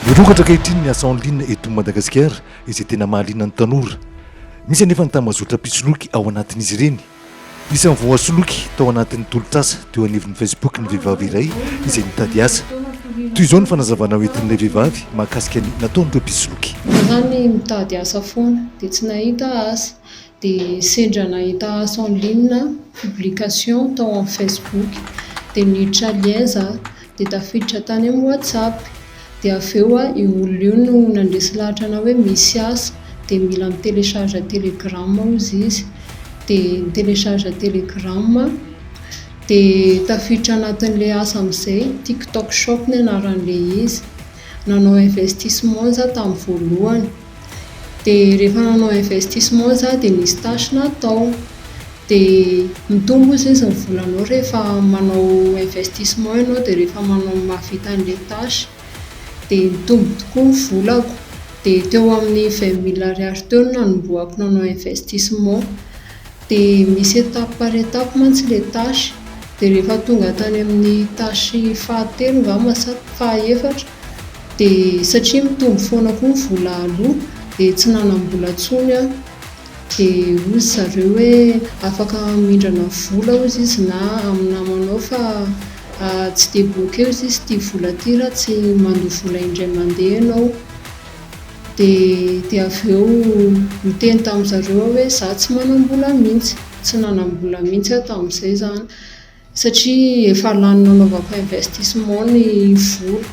Mirokatra ankehitriny ny asa en ligne eto Madagasikara izay tena mahaliana ny tanora. Misy anefa ny tamazotra pisoloky ao anatin'izy ireny. Misy amin'ny voasoloky tao anatin'ny tolotrasa teo anivon'ny Facebook ny vehivavy iray izay nitady asa. Toy izao ny fanazavana hoentin'ilay vehivavy mahakasika ny nataon'ireo pisoloky. Zany mitady asa foana dia tsy nahita asa dia sendra nahita asa en ligne publication tao amin'ny Facebook dia niditra lien za dia tafiditra tany amin'ny WhatsApp dia avy eo io olona io no nandresy lahatra na hoe misy asa dia mila mi-télécharge Telegram ozy izy dia mi-télécharge Telegram dia tafiditra anatin'ilay asa amin'izay TikTok shop ny anaran'ilay izy. Nanao investissement za tamin'ny voalohany dia rehefa nanao investissement za dia nisy tâche natao dia mitombo izy ny volanao rehefa manao investissement ianao dia rehefa manao mahavita an'ilay tâche dia mitombo tokoa ny volako dia teo amin'ny 20 000 ariary teo no nanomboako nanao investissement dia misy étape par étape mantsy ilay tâche dia rehefa tonga tany amin'ny tâche fahatelo angamba sa fahaefatra dia satria mitombo foana koa ny vola aloha dia tsy nanam-bola intsony aho dia hoy zareo hoe afaka mindrana vola hozy izy na amin'ny namanao fa tsy débloqué hozy izy ity vola ity raha tsy mandoha vola indray mandeha ianao dia avy eo miteny tamin'izareo hoe za tsy manam-bola mihitsy, tsy nanam-bola mihitsy aho tamin'izay zany satria efa lany nanaovako investissement ny vola.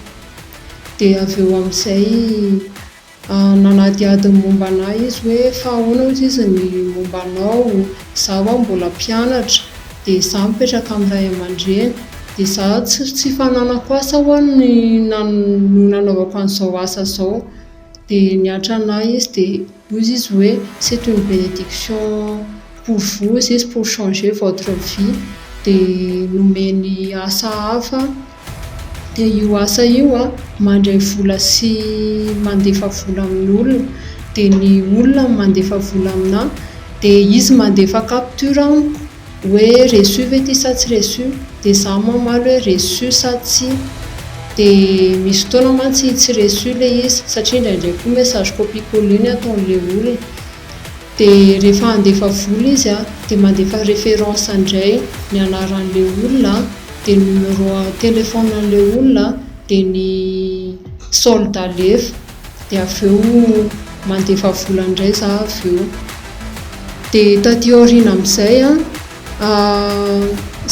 Dia avy eo amin'izay nanadihadiny momba anahy izy hoe fa ahoana hozy izy ny momba anao, zaho aho mbola mpianatra dia zaho mipetraka amin'ny ray aman-dreny dia zaho tsy fananako asa ho any no nanaovako an'izao asa zao dia niatra anahy izy dia hozy izy hoe c'est une bénédiction pour vous izy pour changer votre vie dia nomeny asa hafa dia io asa io mandray vola sy mandefa vola amin'ny olona dia ny olona mandefa vola aminahy dia izy mandefa capture amiko hoe reçu ve ity sa tsy reçu dia zaho mamaly hoe reçu sa tsy dia misy fotoana mantsy tsy reçu ilay izy satria indraindray koa message copie-coller ny ataon'ilay olona dia rehefa handefa vola izy dia mandefa référence indray ny anaran'ilay olona dia numéro téléphone an'ilay olona dia ny solde alefa dia avy eo mandefa vola indray za avy eo dia taty aoriana amin'izay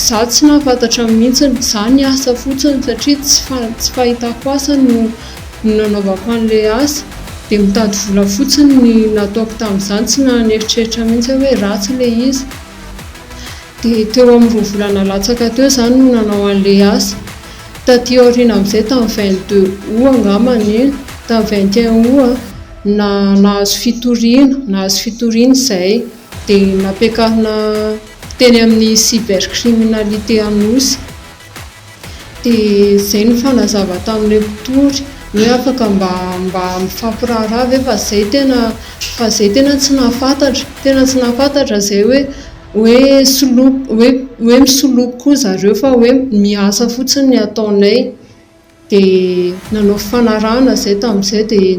za tsy nahafantatra mihitsy za ny asa fotsiny satria tsy fahitako asa no nanaovako an'ilay asa dia mitady vola fotsiny ny nataoko tamin'izany tsy naneritreeritra mihitsy hoe ratsy ilay izy dia teo amin'ny 2 volana latsaka teo zany no nanao an'ilay asa. Taty aoriana amin'izay tamin'ny 22 angambany iny tamin'ny 21 nahazo fitoriana izay dia nampiakarina teny amin'ny cybercriminalité anosy dia izay ny fanazava tamin'ilay mpitory hoe afaka mba mifampiraharaha ve fa izay tena tsy nahafantatra izay hoe misoloky koa zareo fa hoe miasa fotsiny ny ataonay dia nanao fanarahana izay tamin'izay dia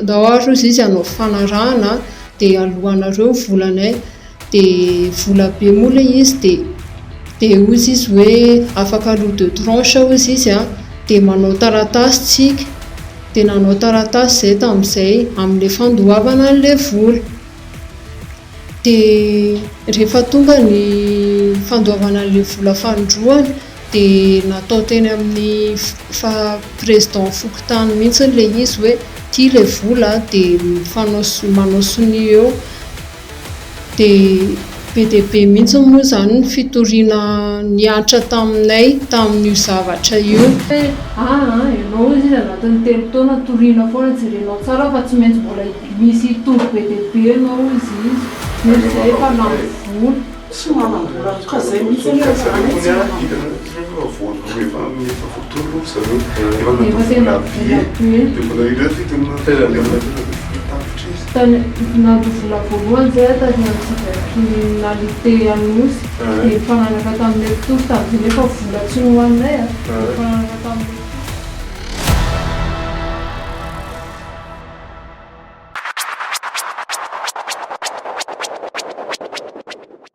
ndao ary izy hanao fanarahana dia alohanareo volanay dia vola be moa ilay izy dia hozy izy hoe afaka loha de tranche hozy izy dia manao taratasy tsika dia nanao taratasy izay tamin'izay amin'ilay fandohavana an'ilay vola dia rehefa tonga ny fandohavana an'ilay vola fandroany dia natao teny amin'ny président fokontany mihitsy ilay izy hoe ity ilay vola dia manao soni eo dia be dia be mihitsy moa zany ny fitoriana niatra taminay tamin'io zavatra io. Ianao izy izy anatin'ny telo taona toriana foana jerenao tsara fa tsy maintsy mbola misy tory be dia be ianao izy izay efa lany vola tsy manam-bola ka izay mihitsy nando vola voalohany zay tany amin'ny cybercriminalité anosy dia fananaka tamin'ilay mpitory tamin'izay nefa vola tsy nohanay fananaka tamin'ilay